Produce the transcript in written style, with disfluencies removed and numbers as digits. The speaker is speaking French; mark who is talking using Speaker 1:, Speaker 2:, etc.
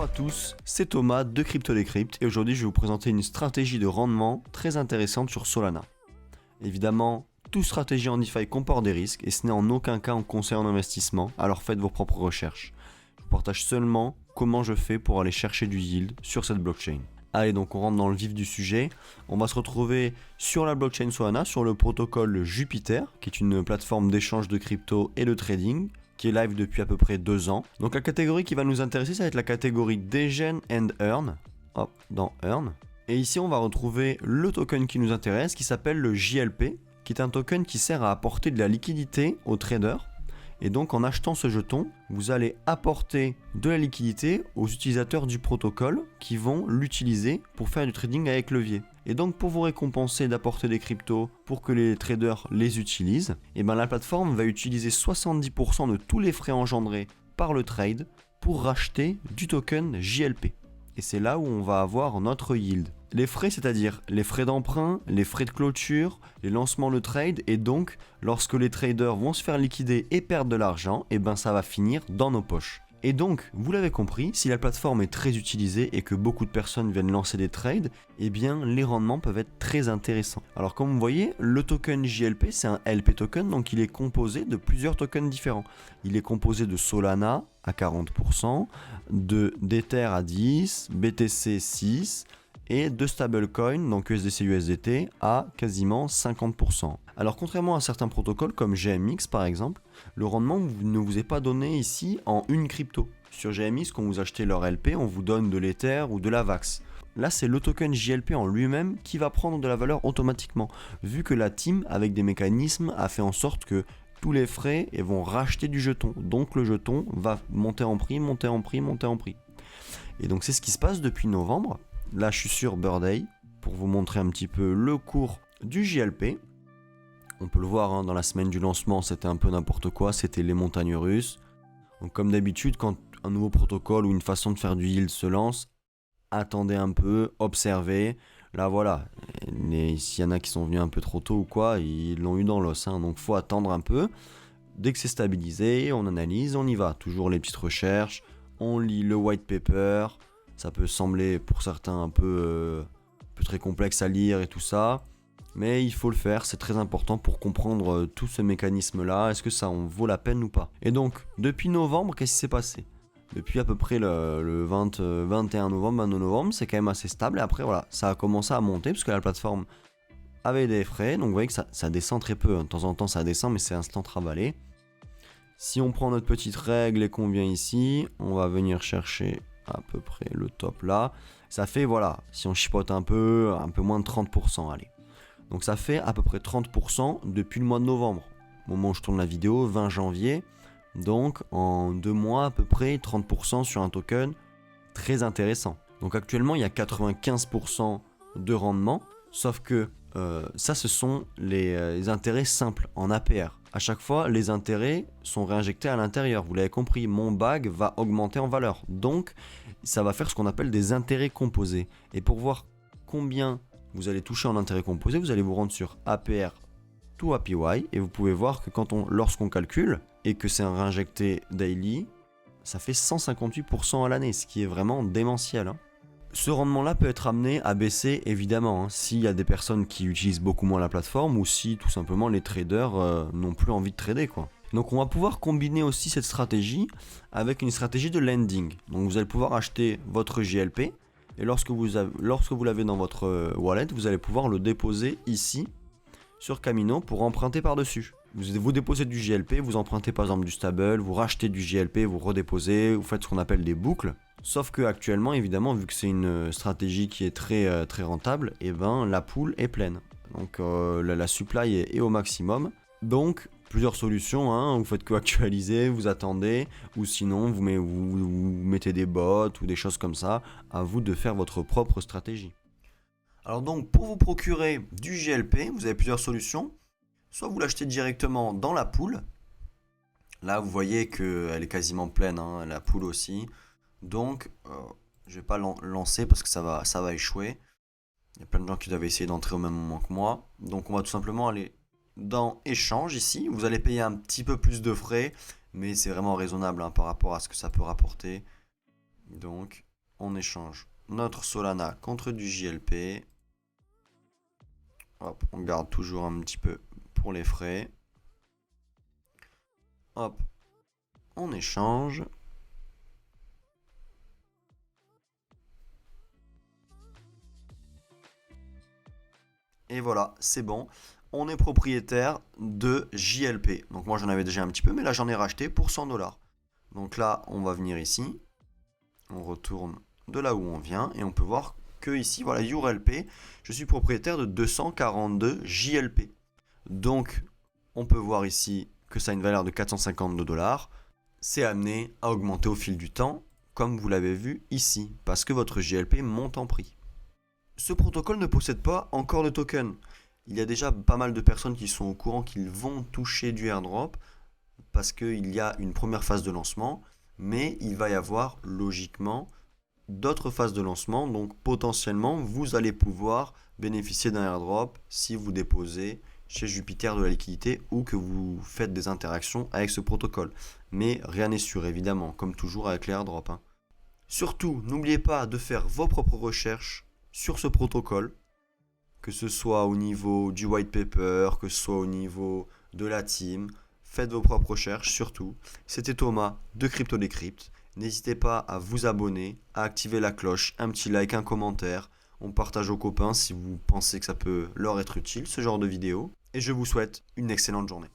Speaker 1: Bonjour à tous, c'est Thomas de CryptoDecrypt et aujourd'hui je vais vous présenter une stratégie de rendement très intéressante sur Solana. Évidemment, toute stratégie en DeFi comporte des risques et ce n'est en aucun cas un conseil en investissement, alors faites vos propres recherches. Je vous partage seulement comment je fais pour aller chercher du yield sur cette blockchain. Allez, donc on rentre dans le vif du sujet. On va se retrouver sur la blockchain Solana, sur le protocole Jupiter, qui est une plateforme d'échange de crypto et de trading, qui est live depuis à peu près 2 ans. Donc la catégorie qui va nous intéresser, ça va être la catégorie Degen and Earn. Hop, dans Earn. Et ici, on va retrouver le token qui nous intéresse, qui s'appelle le JLP, qui est un token qui sert à apporter de la liquidité aux traders. Et donc en achetant ce jeton, vous allez apporter de la liquidité aux utilisateurs du protocole qui vont l'utiliser pour faire du trading avec levier. Et donc pour vous récompenser d'apporter des cryptos pour que les traders les utilisent, et bien la plateforme va utiliser 70% de tous les frais engendrés par le trade pour racheter du token JLP. Et c'est là où on va avoir notre yield. Les frais, c'est-à-dire les frais d'emprunt, les frais de clôture, les lancements de trade, et donc lorsque les traders vont se faire liquider et perdre de l'argent, et ben ça va finir dans nos poches. Et donc, vous l'avez compris, si la plateforme est très utilisée et que beaucoup de personnes viennent lancer des trades, eh bien les rendements peuvent être très intéressants. Alors comme vous voyez, le token JLP, c'est un LP token, donc il est composé de plusieurs tokens différents. Il est composé de Solana à 40%, d'Ether à 10%, BTC 6%, et de stablecoin, donc USDC USDT, à quasiment 50%. Alors contrairement à certains protocoles comme GMX par exemple, le rendement ne vous est pas donné ici en une crypto. Sur GMX, quand vous achetez leur LP, on vous donne de l'Ether ou de la VAX. Là, c'est le token JLP en lui-même qui va prendre de la valeur automatiquement, vu que la team, avec des mécanismes, a fait en sorte que tous les frais vont racheter du jeton. Donc le jeton va monter en prix, monter en prix, monter en prix. Et donc c'est ce qui se passe depuis novembre. Là, je suis sur Bird Eye pour vous montrer un petit peu le cours du JLP. On peut le voir hein, dans la semaine du lancement, c'était un peu n'importe quoi, c'était les montagnes russes. Donc comme d'habitude, quand un nouveau protocole ou une façon de faire du yield se lance, attendez un peu, observez. Là voilà, s'il y en a qui sont venus un peu trop tôt ou quoi, ils l'ont eu dans l'os. Hein, donc faut attendre un peu. Dès que c'est stabilisé, on analyse, on y va. Toujours les petites recherches, on lit le white paper. Ça peut sembler pour certains un peu très complexe à lire et tout ça. Mais il faut le faire, c'est très important pour comprendre tout ce mécanisme-là. Est-ce que ça en vaut la peine ou pas? Et donc, depuis novembre, qu'est-ce qui s'est passé? Depuis à peu près le 21 novembre, 22 novembre, c'est quand même assez stable. Et après, voilà, ça a commencé à monter parce que la plateforme avait des frais. Donc vous voyez que ça descend très peu. De temps en temps, ça descend, mais c'est instant travaillé. Si on prend notre petite règle et qu'on vient ici, on va venir chercher à peu près le top là, ça fait voilà, si on chipote un peu moins de 30%, allez. Donc ça fait à peu près 30% depuis le mois de novembre, au moment où je tourne la vidéo, 20 janvier, donc en 2 mois à peu près 30% sur un token, très intéressant. Donc actuellement il y a 95% de rendement, sauf que ça ce sont les intérêts simples en APR. À chaque fois, les intérêts sont réinjectés à l'intérieur. Vous l'avez compris, mon bag va augmenter en valeur. Donc, ça va faire ce qu'on appelle des intérêts composés. Et pour voir combien vous allez toucher en intérêts composés, vous allez vous rendre sur APR to APY. Et vous pouvez voir que lorsqu'on calcule et que c'est un réinjecté daily, ça fait 158% à l'année, ce qui est vraiment démentiel. Hein. Ce rendement-là peut être amené à baisser évidemment hein, s'il y a des personnes qui utilisent beaucoup moins la plateforme ou si tout simplement les traders n'ont plus envie de trader quoi. Donc on va pouvoir combiner aussi cette stratégie avec une stratégie de lending. Donc vous allez pouvoir acheter votre JLP et lorsque vous l'avez dans votre wallet, vous allez pouvoir le déposer ici sur Kamino pour emprunter par-dessus. Vous déposez du JLP, vous empruntez par exemple du stable, vous rachetez du JLP, vous redéposez, vous faites ce qu'on appelle des boucles. Sauf que actuellement, évidemment, vu que c'est une stratégie qui est très rentable, et ben la pool est pleine. Donc la supply est au maximum. Donc plusieurs solutions, hein, vous faites que actualiser, vous attendez, ou sinon vous mettez des bots ou des choses comme ça. À vous de faire votre propre stratégie. Alors donc pour vous procurer du GLP, vous avez plusieurs solutions. Soit vous l'achetez directement dans la pool. Là vous voyez qu'elle est quasiment pleine, hein, la pool aussi. Donc je ne vais pas lancer parce que ça va échouer. Il y a plein de gens qui doivent essayer d'entrer au même moment que moi. Donc on va tout simplement aller dans échange ici. Vous allez payer un petit peu plus de frais, mais c'est vraiment raisonnable hein, par rapport à ce que ça peut rapporter. Donc on échange notre Solana contre du JLP. Hop, on garde toujours un petit peu pour les frais. Hop, on échange. Et voilà, c'est bon. On est propriétaire de JLP. Donc moi j'en avais déjà un petit peu, mais là j'en ai racheté pour 100 $. Donc là, on va venir ici. On retourne de là où on vient et on peut voir que ici, voilà, URLP, je suis propriétaire de 242 JLP. Donc, on peut voir ici que ça a une valeur de 452 $. C'est amené à augmenter au fil du temps, comme vous l'avez vu ici, parce que votre JLP monte en prix. Ce protocole ne possède pas encore de token. Il y a déjà pas mal de personnes qui sont au courant qu'ils vont toucher du airdrop, parce qu'il y a une première phase de lancement, mais il va y avoir logiquement d'autres phases de lancement, donc potentiellement vous allez pouvoir bénéficier d'un airdrop si vous déposez chez Jupiter de la liquidité ou que vous faites des interactions avec ce protocole. Mais rien n'est sûr évidemment, comme toujours avec les airdrops. Surtout, n'oubliez pas de faire vos propres recherches sur ce protocole, que ce soit au niveau du white paper, que ce soit au niveau de la team. Faites vos propres recherches surtout. C'était Thomas de Crypto Decrypt. N'hésitez pas à vous abonner, à activer la cloche, un petit like, un commentaire. On partage aux copains si vous pensez que ça peut leur être utile, ce genre de vidéo. Et je vous souhaite une excellente journée.